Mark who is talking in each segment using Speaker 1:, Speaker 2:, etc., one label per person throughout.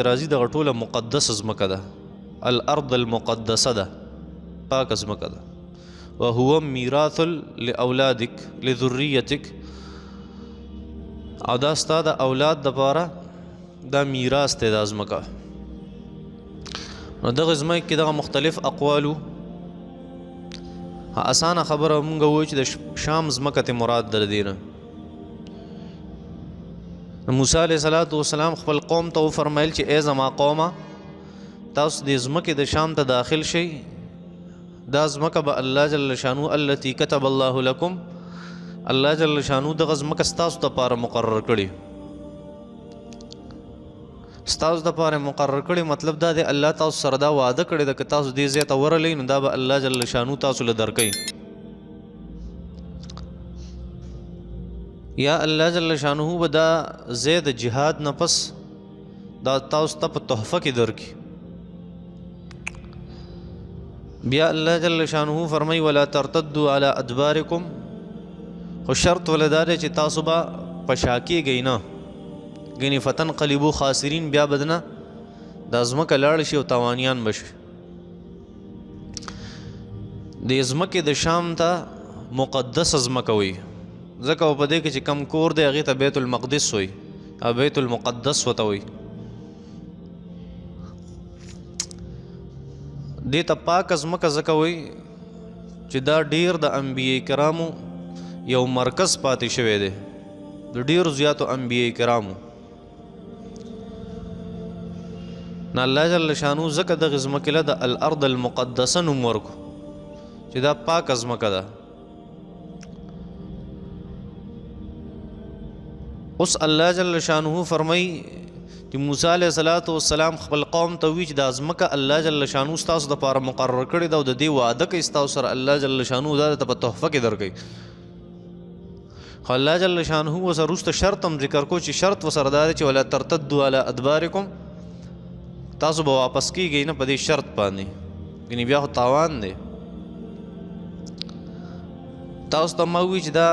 Speaker 1: راځي دغه ټوله مقدس ځمکه ده، الارض المقدسه ده، پاکه ځمکه ده. وهو میراث لاولادک لذریتک، او دا ستا د اولاد دپاره دا میراث دی دا ځمکه. نو دغه ځمکې کې دغه مختلف اقوالو، اسانه خبره مونږ وایو چې د شام ځمکه ته مراد در دی نه. موسی علیه السلام خپل قوم ته وفرمیل چې ای زما قومه، تاسو دې ځمکې د شام ته داخل شئ، دا ځمکه به الله جل شانو التي كتب الله لكم، الله جل شانو دغه ځمکه ستاسو دپاره مقرر کړي، ستاسو دپاره مقرر کړي. مطلب دا دی الله تاسو سره دا وعده کړی ده که تاسو دې ځای ته ورغلئ نو دا به الله جل شانو تاسو له درکوي. یا الله جل شانو به دا ځای د جهاد نه پس دا تاسو ته په تحفه کې درکړي. بیا الله جل شانو فرمای ولا ترتدوا على ادبارکم، خو شرط ولدا دی چې تاسو به په شا کېږئ نه، ګنې فتنقلبوا خاسرین، بیا بدنه دا ځمکه لاړ شي او تاوانیان به شي. دې ځمکې د شام ته مقدس ځمکه وایي، ځکه په دې کې چې کم کور دی هغې ته بیت المقدس وایي او بیت المقدس ورته وایي. دې ته پاکه ځمکه ځکه وایي چې دا ډیر د انبیاء کرامو یو مرکز پاتې شوی دی، د ډیرو زیاتو انبیاء کرامو نه. الله جل شانو ځکه دغه ځمکې له د الارض المقدسه نوم ورکړو چې دا پاکه ځمکه ده. اوس الله جل شانو فرمای چې موسی علیه السلام خپل قوم ته وی چې دا ځمکه الله جل شانو ستاسو دپاره مقرر کړې ده او د دې وعده کوي ستاسو سره الله جل شانو دا ته په تحفه کې درکوي. خو الله جل شانو ورسره وروسته شرط هم ذکر کو چې شرط ورسره دا دی چې ولا ترتدوا علی ادبارکم، تاسو به واپس کېږئ نه په دې شرط باندې، یعنې بیا خو تاوان دی. تاسو ته ما ووایي چې دا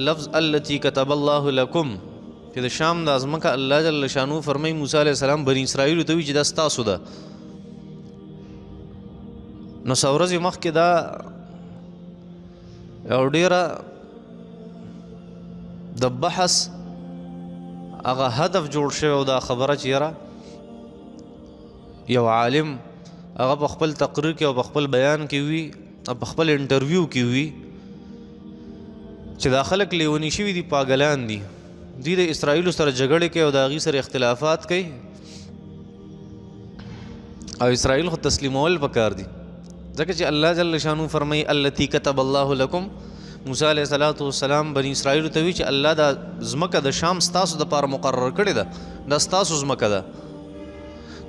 Speaker 1: لفظ التي كتب الله لكم چې د شام د ځمکه الله جل شانو فرمای موسی علیه السلام بني اسرائیلو ته وایي چې دا ستاسو ده. نو څو ورځې مخکې دا یو ډېره د بحث هغه هدف جوړ شوی او دا خبره چې یاره یو عالم هغه په خپل تقریر کې او په خپل بیان کې وي او په خپل انټرویو کې وي چې دا خلک لیوني شوي دي، پاگلان دي، دوی د اسرائیلو سره جګړې کوي او د هغې سره اختلافات کوي او اسرائیل خو تسلیمول پکار دي. ځکه چې الله جل شانو فرمایي التي كتب الله لكم، موسی علیه السلام بني اسرائیلو ته وی چې الله دا ځمکه د شام ستاسو دپاره مقرر کړې ده، دا ستاسو ځمکه ده.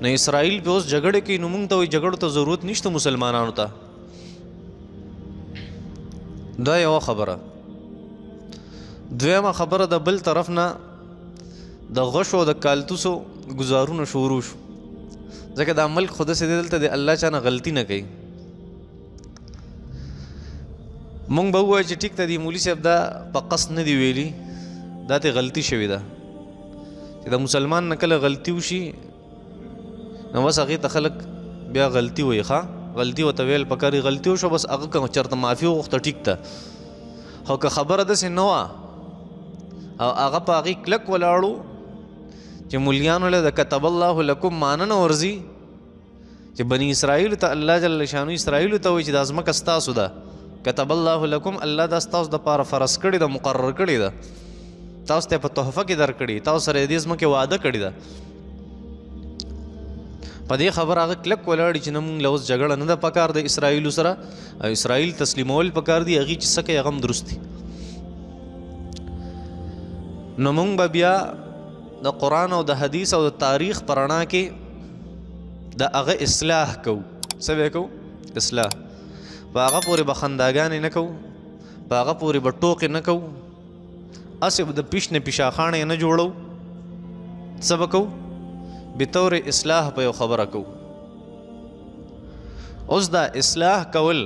Speaker 1: نو اسرائیل پې اوس جګړې کوي، نو موږ ته وایي جګړو ته ضرورت نشته مسلمانانو ته. دا یوه خبره. دویمه خبره د بل طرف نه د غشو د کالتوسو گزارونه شروع شو، ځکه دا ملک خو داسې دی دلته د الله چا نه غلطي نه کوي. مونږ به ووایو چې ټیک ته دی مولي صاحب دا په قصد نه دی ویلي، دا ته غلطي شوې ده. چې د مسلمان نه کله غلطي وشي نو بس هغې ته خلک بیا غلطي وایي، ښه غلطي ورته ویل پکار، غلطي وشوه بس هغه که چېرته معافي وغوښته ټیک ده. خو که خبره داسې نه وه او هغه په هغې کلک ولاړو چې مولیانو له د کتب الله لکم معنه نه ورځي چې بني اسرائیلو ته الله جل شانو اسرائیلو ته وایي چې دا ځمکه ستاسو ده، کتب الله لکم، الله دا ستاسو دپاره فرض کړې ده، مقرر کړې ده، تاسو ته په تحفه کې درکړي، تاسو سره دې ځمکې وعده کړې ده. په دې خبره هغه کلک ولاړي چې نه مونږ له اوس جګړه نه ده پکار د اسرائیلو سره او اسرائیل تسلیمول پکار دي، هغې چې څه کوي هغه هم درست دي. نو مونږ به بیا د قرآن او د حدیث او د تاریخ په رڼا کې د هغه اصلاح کوو. څه به کوو؟ اصلاح. په هغه پورې به خنداګانې نه کوو، په هغه پورې به ټوکې نه کوو، هسې به د پیش نه پیشاخانې نه جوړو. څه به کوو؟ بطور اصلاح په یو خبره کوو. اوس دا اصلاح کول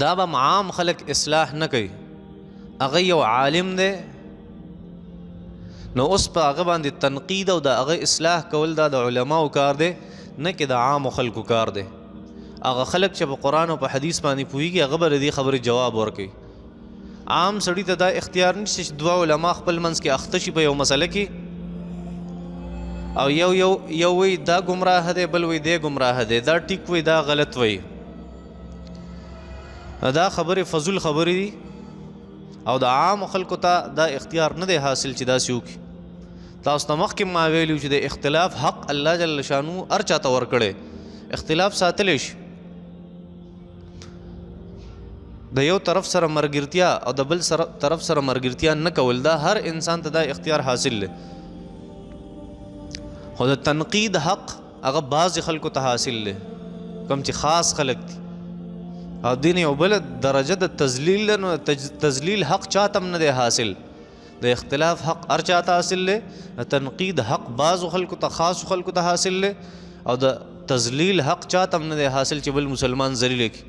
Speaker 1: دا به عام خلک اصلاح نه کوي، هغه یو عالم دی نو اوس په هغه باندې تنقید او د هغه اصلاح کول دا د علماو کار دی نه کې د عام خلکو کار دی. هغه خلک چې په قرآن او په حدیث باندې پوهیږي هغه به د دې خبرې جواب ورکوي. عام سړي ته دا اختیار نشته چې دوه علما خپل منځ کې اخته شي په یو مسله کې او یو وی دا گمراه دی بل وی دی گمراه دی، دا ټیک وی دا غلط وی. دا خبرې فضول خبرې دي او د عام خلکو ته دا اختیار نه دی حاصل چې داسې وکړي. تاسو ته مخکې ما ویلي چې د اختلاف حق الله جل شانو هر چا ته ورکړی، اختلاف ساتلی شي. د یو طرف سره مرګرتیا او د بل طرف سره مرګرتیا نه کول دا هر انسان ته دا اختیار حاصل دی. خو د تنقید حق هغه بعض خلکو ته حاصل دی، کوم چې خاص خلک دي. او دین یو بل درجه د تذلیل نو تذلیل حق چاته هم نه دی حاصل. د اختلاف حق هر چاته حاصل دی، د تنقید حق بعض خلکو ته خاص خلکو ته حاصل دی او د تذلیل حق چاته هم نه دی حاصل چې بل مسلمان ذلیل کړي.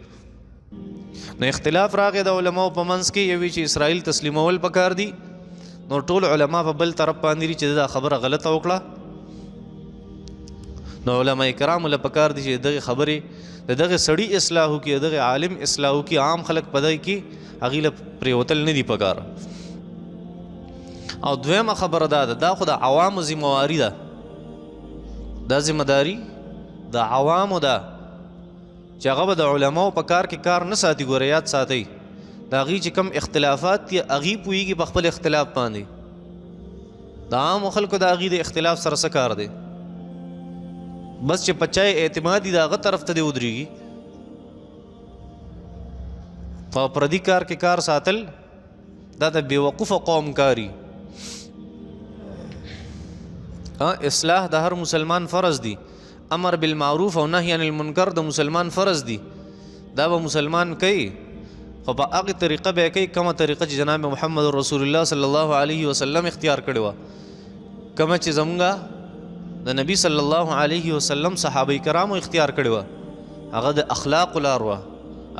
Speaker 1: نو اختلاف راغی د علماو په منځ کې، یوی چې اسرائیل تسلیمول پکار دي، نو ټول علما په بل طرف باندې چې دا خبره غلطه وکړه. نو علما کرام له پکار دي چې دغه خبرې د دغه سړی اصلاح وکړي، دغه عالم اصلاح وکړي، عام خلک پدای کې هغې له پرېوتل نه دي پکار. او دویمه خبره دا خو د عوامو ذمواري ده، دا ذمداري د عوامو ده چې هغه به د علماو په کار کې کار نه ساتي. ګوره یاد ساتئ د هغې چې کم اختلافات دي هغې پوهېږي په خپل اختلاف باندې، د عامو خلکو د هغې د اختلاف سره څه کار دی. بس چې پچای اعتمادي د هغه طرف ته دی ودرېږي. په پردي کار کې کار ساتل دا د بېوقوفه قوم کاري. اصلاح د هر مسلمان فرض دی، امر بالمعروف او نهی عن المنکر د مسلمان فرض دی. دا به مسلمان کوي خو په هغه طریقه به کوي کومه طریقه چې جناب محمد رسول الله صلی الله علیه وسلم اختیار کړې وه، کومه چې زمونږ د نبی صلی الله علیه وسلم صحابه کرامو اختیار کړې وه. هغه د اخلاق لار وه،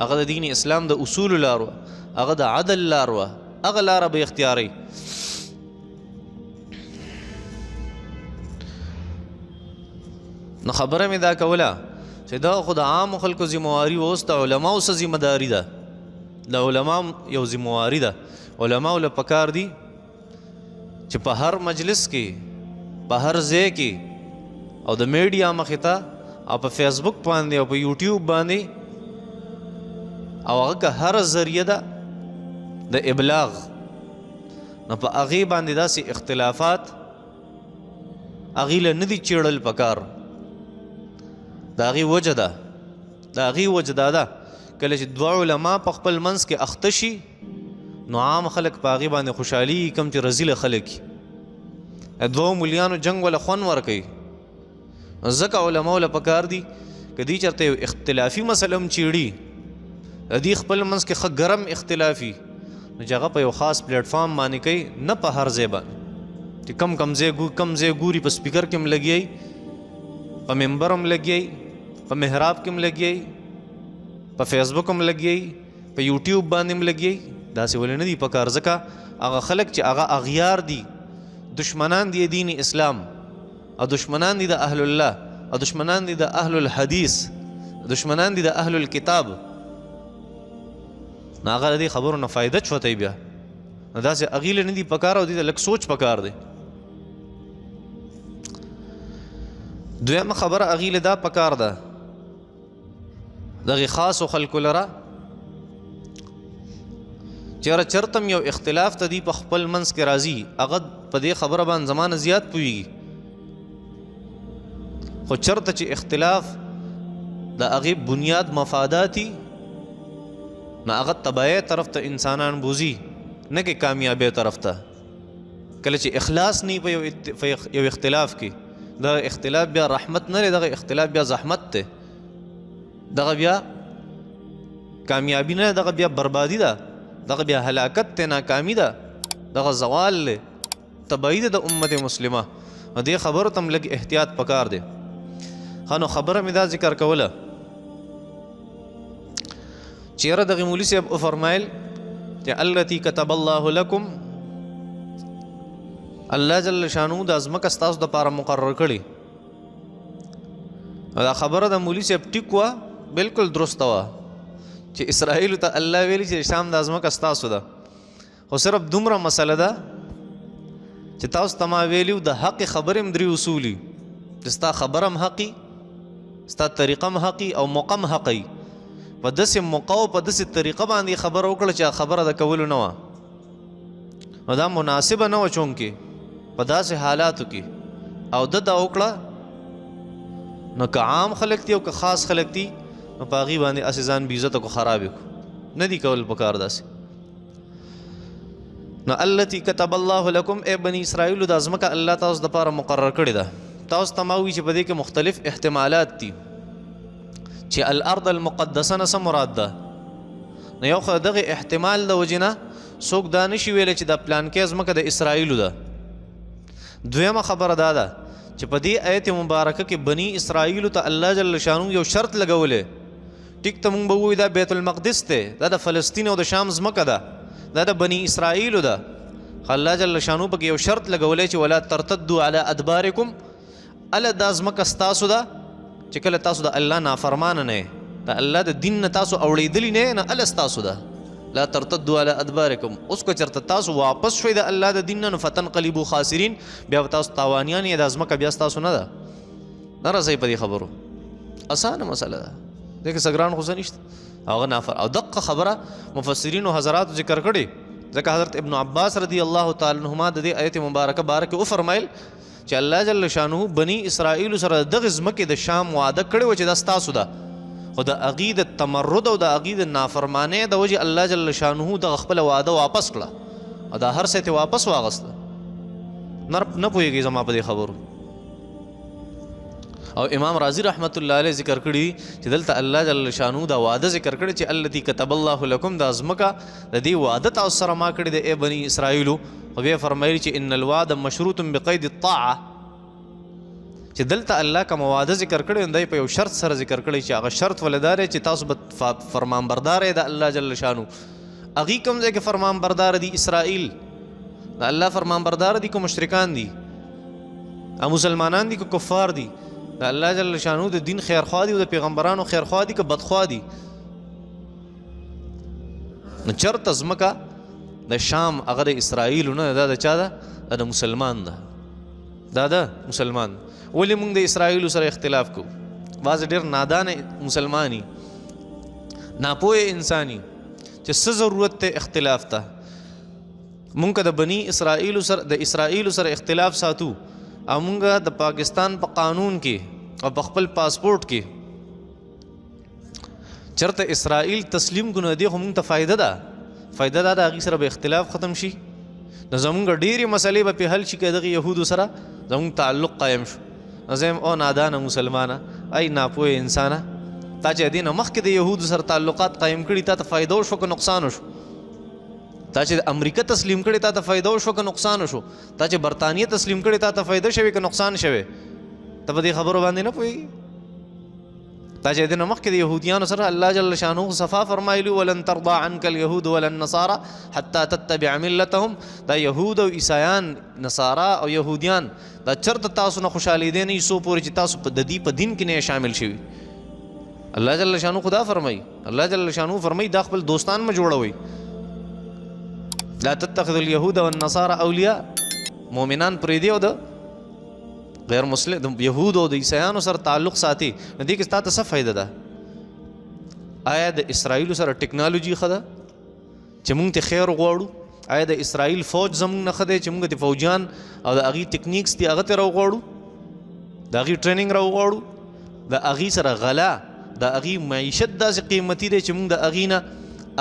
Speaker 1: هغه د دین اسلام د اصول لار وه، هغه د عدل لار وه، هغه لاره به اختیاري. نو خبره مې دا کوله چې دا خو د عامو خلکو ذمواري و، اوس د علماو څه ذمداري ده. د علماو یو ذمواري ده، علماو له پکار دي چې په هر مجلس کې په هر ځای کې او د میډیا مخې ته او په فیسبوک باندې او په یوټیوب باندې او هغه که هر ذریعه ده د ابلاغ، نو په هغې باندې داسې اختلافات هغې له نه دي چیړل پکار. د هغې وجه ده کله چې دوه علما په خپل منځ کې اخته شي نو عام خلک په هغې باندې خوشحالي کم چې رزیله خلک دوه مولیانو جنگ ولا خوند ورکوي. ځکه علماو له پکار دي که دوی چېرته یو اختلافي مسله هم چیړي د دوی خپل منځ کې ښه ګرم اختلافي نو چې هغه په یو خاص پلیټفارم باندې کوي، نه په هر ځای باندې چې کم ځای ګوري په سپیکر کې هم لګیایي، په ممبر هم لګیایي، په محراب کې هم لګیایي، په فیسبوک هم لګیایي، په یوټیوب باندې هم لګیایي. داسې ولې نه دي پکار. ځکه هغه خلک چې هغه اغیار دي، دشمنان دي دین اسلام او دشمنان دي د اهل الله او دشمنان دي د اهل الحدیث، دشمنان دي د اهل الكتاب، نو هغه د دې خبرو نه فایده چوتی بیا. نو داسې هغې له نه دي پکار او دې ته لږ سوچ پکار دی. دویمه خبره هغې له دا پکار ده دغې خاصو خلکو لره چېره چېرته یو اختلاف ته دي په خپل منځ کې راځي، هغه په دې خبره باندې زمانه زیات پوهېږي. خو چېرته چې اختلاف د هغې بنیاد مفاداتي نو هغه تباهۍ طرف ته انسانان بوځي، نه کې کامیابۍ طرف ته. کله چې اخلاص نه په یو اختلاف کې، دغه اختلاف بیا رحمت نه دی، دغه اختلاف بیا زحمت دی، دغه بیا کامیابي نه، دغه بیا بربادي ده، دغه بیا هلاکت دی، ناکامي ده، دغه زوال دی، تباهي ده د امت مسلمه. دې خبرو ته هم لږ احتیاط پکار دی. ښه نو خبره مې دا ذکر کوله چې یاره دغې مولي صاحب وفرمایل چې التي كتب الله لكم، الله جل شانو د ازمکه ستاسو دپاره مقرر کړي. دا خبره د مولوي صاحب ټیک وه، بلکل درسته وه چې اسرائیلو ته الله ویلي چې شام د ازمکه ستاسو ده، خو صرف دومره مسله ده چې تاسو ته ما ویلي د حق خبرې هم درې اصولي، چې ستا خبره هم حقي، ستا طریقه هم حقي او موقع هم حقي. په داسې موقع او په داسې طریقه باندې خبره وکړه چې خبره د کولو نه وه، نو دا مناسبه نه وه چونکې په داسې حالاتو کې او ده دا وکړه. نو که عام خلک دي او که خاص خلک دي نو په هغې باندې هسې ځان بې عزته کو خراب یې کړو، نه دي کول پکار داسې. نو التي كتب الله لكم اے بني اسرائیلو دا ځمکه الله تاسو دپاره مقرر کړې ده. تاسو ته ما ووایي چې په دې کې مختلف احتمالات دي چې الارض المقدسه نه څه مراد ده. نو یو خو دغه احتمال د وجې نه څوک دا نشي ویلی چې دا پلانکې ځمکه د اسرائیلو ده. دویمه خبره دا ده چې په دې آیت مبارکه کې بني اسرائیلو ته الله جل شانو یو شرط لګولی. ټیک ته مونږ به ووایو دا بیت المقدس دی، دا د فلسطین او د شام ځمکه ده، دا د بني اسرائیلو ده. الله جل شانو پکې یو شرط لګولی چې ولا ترتدوا علی ادبارکم، اله دا ځمکه ستاسو ده چې کله تاسو د الله نافرمانه نه د الله د دین نه تاسو اوړېدلي نه اله ستاسو ده. لا ترتدوا علی ادبارکم، اوس که چېرته تاسو واپس شوئ د الله د دین نه نو فتنقلبوا خاسرین، بیا به تاسو تاوانیان یې، دا ځمکه بیا ستاسو نه ده. نه رسئ په دې خبرو، اسانه مسله ده، دې کې څه ګران خو څه نشته. هغه او دقه خبره مفسرینو حضراتو ذکر کړي، ځکه حضرت ابن عباس رضی الله تعالی عنهما د دې آیت مبارکه باره کې وفرمایل چې الله جل شانه بني اسرائیلو سره دغه ځمکې د شام وعده کړې وه چې دا ستاسو ده، خو د هغې د تمرد او د هغې د نافرمانۍ د وجې الله جل شانه دغه خپله وعده واپس کړه او دا هر څه یې واپس واغسته. نه پوهېږئ زما په دې خبرو. او امام رازی رحمت الله علیه ذکر کړي چې دلته الله جل شانو دا وعده ذکر کړي چې التي كتب الله لكم دا ځمکه د دې وعده تاسو سره ما کړې د ای بني اسرائیلو. او بیا فرمایي چې ان الوعد مشروط بقید الطاعه، چې دلته الله کوم وعده ذکر کړي دی په یو شرط سره ذکر کړي چې هغه شرط ولدار چې تاسو به فرمانبردار یې د الله جل شانو. هغې کوم ځای کې فرمانبردار دي؟ اسرائیل د الله فرمانبردار دي که مشرکان دي؟ مسلمانان دي که کفار دي؟ د الله جل شانو د دین خیرخوا دي او د پیغمبرانو خیرخوا دي که بدخوا دي؟ نو چېرته ځمکه د شام هغه د اسرائیلو نه، دا د چا ده؟ دا د مسلمان ده، دا د مسلمان. ولې موږ د اسرائیلو سره اختلاف کوو؟ بعضې ډېر نادانه مسلمانی، ناپوهه انسانی چې څه ضرورت دی اختلاف ته. موږ که د بني اسرائیلو سره اختلاف ساتو او موږ د پاکستان په قانون کې او په خپل پاسپورټ کې چېرته اسرائیل تسلیم کړو، نو دې خو موږ ته فایده ده. فایده دا د هغې سره به اختلاف ختم شي، نو زمونږ ډېرې مسلې به پې حل شي که دغې یهودو سره زمونږ تعلق قایم شو. نو زه یم او نادانه مسلمانه، ای ناپوهه انسانه، تا چې دې نه مخکې د یهودو سره تعلقات قایم کړي تا ته فایده وشو که نقصان وشو؟ تا چې امریکا تسلیم کړي تا ته فایده وشو که نقصان وشو؟ تا چې برطانیه تسلیم کړي تا ته فایده شوی که نقصان شوی؟ ته په دې خبرو باندې نه پوهېږي. تا چې دې نه مخکې د یهودیانو سره الله جل شانه صفا فرمایلي ولن ترضى عنك اليهود ولا النصارى حتى تتبع ملتهم. دا یهود او عیسایان، نصارا او یهودیان دا چرته تاسو نه خوشحالېدی نه څو پورې چې تاسو د دې په دین کې نه شامل شوي. الله جل شانه خدا فرمایي، الله جل شانه فرمایي دا خپل دوستان مه جوړوئ. لا تتخذوا اليهود والنصارى اولیاء، مؤمنان پرېږدي او د غیر مسلم د یهود او د عیسایانو سره تعلق ساتي. نو دې کې ستا ته څه فایده ده؟ آیا د اسرائیلو سره ټیکنالوجي ښه ده چې موږ ته خیر وغواړو؟ آیا د اسرائیل فوج زموږ نه ښه دی چې موږ د فوجیان او د هغې ټیکنیکس دي هغه ته راوغواړو، د هغې ټریننګ راوغواړو، د هغې سره غلا، د هغې معیشت داسې قیمتي دی چې موږ د هغې نه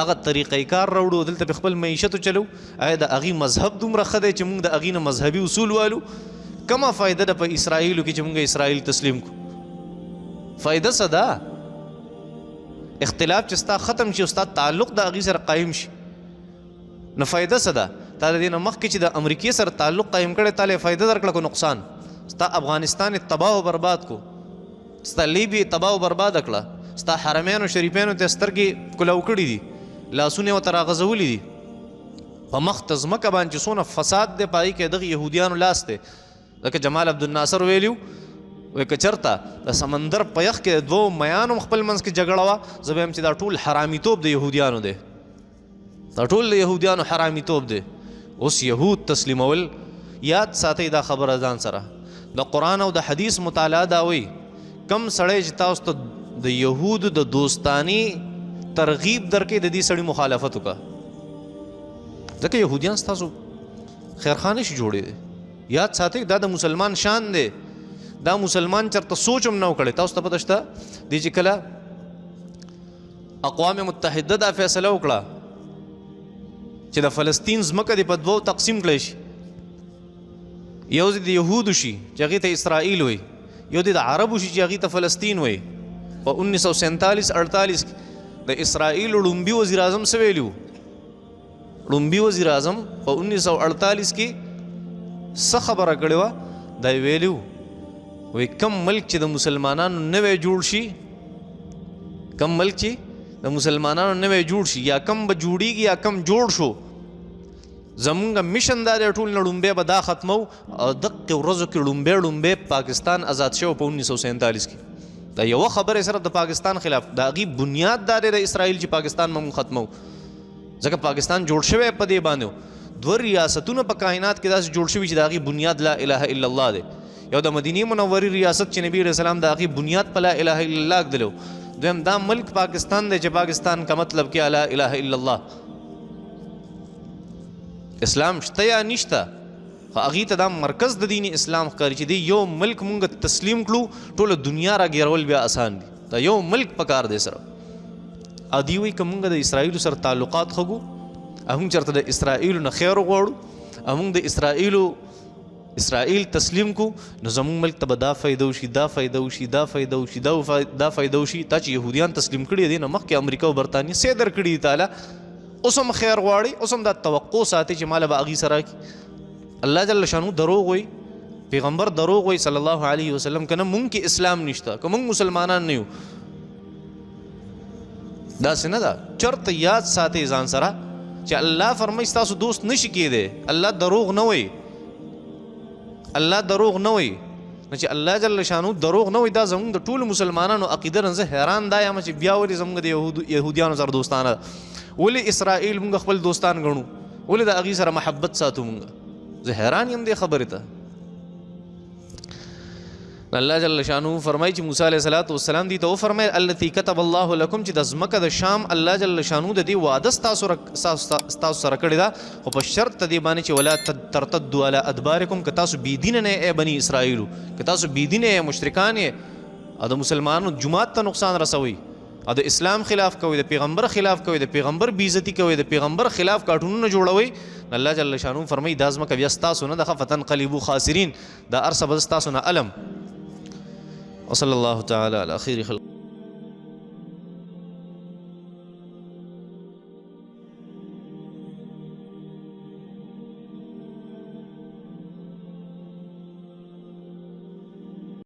Speaker 1: هغه طریقې کار راوړو، دلته په خپل معیشت وچلو؟ آیا د هغې مذهب دومره ښه دی چې موږ د هغې نه مذهبي اصول والو؟ کمه فایده ده په اسرائیلو کې چې موږ اسرائیل تسلیم کو؟ فایده څه ده؟ اختلاف چې ستا ختم شي او ستا تعلق د هغې سره قایم شي، نو فایده څه ده؟ تا د دې نه مخکې چې د امریکې سره تعلق قایم کړی تا له فایده درکړه که نقصان؟ ستا افغانستان یې تباه و برباد کو، ستا لیبیا یې تباه و برباده کړه، ستا حرمینو شریفینو ته سترګې کلو کړي دي، لاسونه یې ورته راغځولي دي. په مخ ته ځمکه باندې چې څونه فساد دی په هغې کې دغه یهودیانو لاس دی. ځکه جمال عبدالناصر ویلي وایي که چېرته د سمندر په یخ کې د دوو میانو خپل منځ کې جګړه وه زه به یم چې دا ټول حرامیتوب د یهودیانو دی، دا ټول د یهودیانو حرامیتوب دی. اوس یهود تسلیمول یاد ساتئ دا خبره ځان سره. د قرآن او د حدیث مطالعه دا وایي کم سړی چې تاسو ته د یهودو د دوستاني ترغیب درکې د دې سړي مخالفت وکړه، ځکه یهودیان ستاسو خیرخانه شي جوړې دی. یاد ساتئ دا د مسلمان شان دی. دا مسلمان چېرته سوچ هم نه و کړی. تاسو ته پته شته دی چې کله اقوام متحده دا فیصله وکړه چې د فلسطین ځمکه دې په دوو تقسیم کړی شي، یو دې د یهودو شي چې هغې ته اسرائیل وایي، یو دې د عربو شي چې هغې ته فلسطین وایي. په 1947-48 کې د اسرائیل لومبي وزیر اعظم څه ویلي وو؟ لومبي وزیر اعظم په 1948 کې څه خبره کړې وه؟ دا یې ویلي وو وایي کم ملک چې د مسلمانانو نوی جوړ شي، کم ملک چې د مسلمانانو نوی جوړ شي یا کم به جوړیږي یا کم جوړ شو، زمونږ مشن دا دی ټول نه لومبی به دا ختمو. او دقې ورځو کې لومبی پاکستان آزاد شوی په 1947 کې. دا یوه خبرې سره د پاکستان خلاف د هغې بنیاد دا دی د اسرائیل چې پاکستان موږ ختمو، ځکه پاکستان جوړ شوی په دې باندې. دوه ریاستونه په کائنات کې داسې جوړ شوي چې د هغې بنیاد لا اله الا الله دی. یو د مدینې منورې ریاست چې نبی علیه السلام د هغې بنیاد په لا اله الا الله ږدلی و. دویم دا ملک پاکستان دی چې پاکستان کا مطلب کې لا اله الا الله. اسلام شته یا نشته، خو هغې ته دا مرکز د دین اسلام ښکاري چې دی یو ملک مونږ تسلیم کړو ټوله دنیا را ګیرول بیا آسان دي. دا یو ملک پکار دی سره. او دوی وایي که مونږ د اسرائیلو سره تعلقات ښه کړو، همونږ چېرته د اسرائیلو نه خیر وغواړو، همونږ د اسرائیل تسلیم کو، نو زمونږ ملک ته به دا فایده وشي، دا فایده وشي، دا فایده وشي، دا فایده وشي. تا چې یهودیان تسلیم کړي دي نه مخکې امریکا او برطانیه څه درکړي دي تعالی، اوس هم خیر غواړي، اوس هم دا توقع ساتي چې ماله به هغې سره کړي. الله جل شانو دروغ وایي، پیغمبر دروغ وایي صلی الله علیه وسلم. که نه مونږ کې اسلام نشته، که مونږ مسلمانان نه یو، داسې نه ده. چېرته یاد ساتئ ځان سره چې الله فرمایي ستاسو دوست نشي کېدی. الله دروغ نه وایي، الله دروغ نه وایي. نو چې الله جل شانو دروغ نه وایي دا زموږ د ټولو مسلمانانو عقیده نه زه حیران دا یم چې بیا ولې زموږ د یهودیانو سره دوستانه، ولې اسرائیل مونږ خپل دوستان ګڼو، ولې د هغې سره محبت ساتو مونږ. زه حیران یم دې خبرې ته. الله جل شانو فرمایي چې موسی علیه السلام دې ته وفرمیل التي كتب الله لكم چې د ځمکه د شام الله جل شانو د دې واده ستاسو سره کړې ده، خو په شرط د دې باندې چې ولا ترتدوا على ادبارکم، که تاسو بېدینه نه ای بني اسرائیلو، که تاسو بېدینه ای مشرکان یې او د مسلمانانو جومات ته نقصان رسوئ او د اسلام خلاف کوئ، د پیغمبر خلاف کوئ، د پیغمبر بېعزتي کوئ، د پیغمبر خلاف کارټونونه جوړوئ، الله جل شانو فرمایي دا ځمکه بیا ستاسو نه ده، فتنقلبوا خاسرین، دا هر څه به ستاسو نه علم. وصلی الله تعالی علی خیر خلق.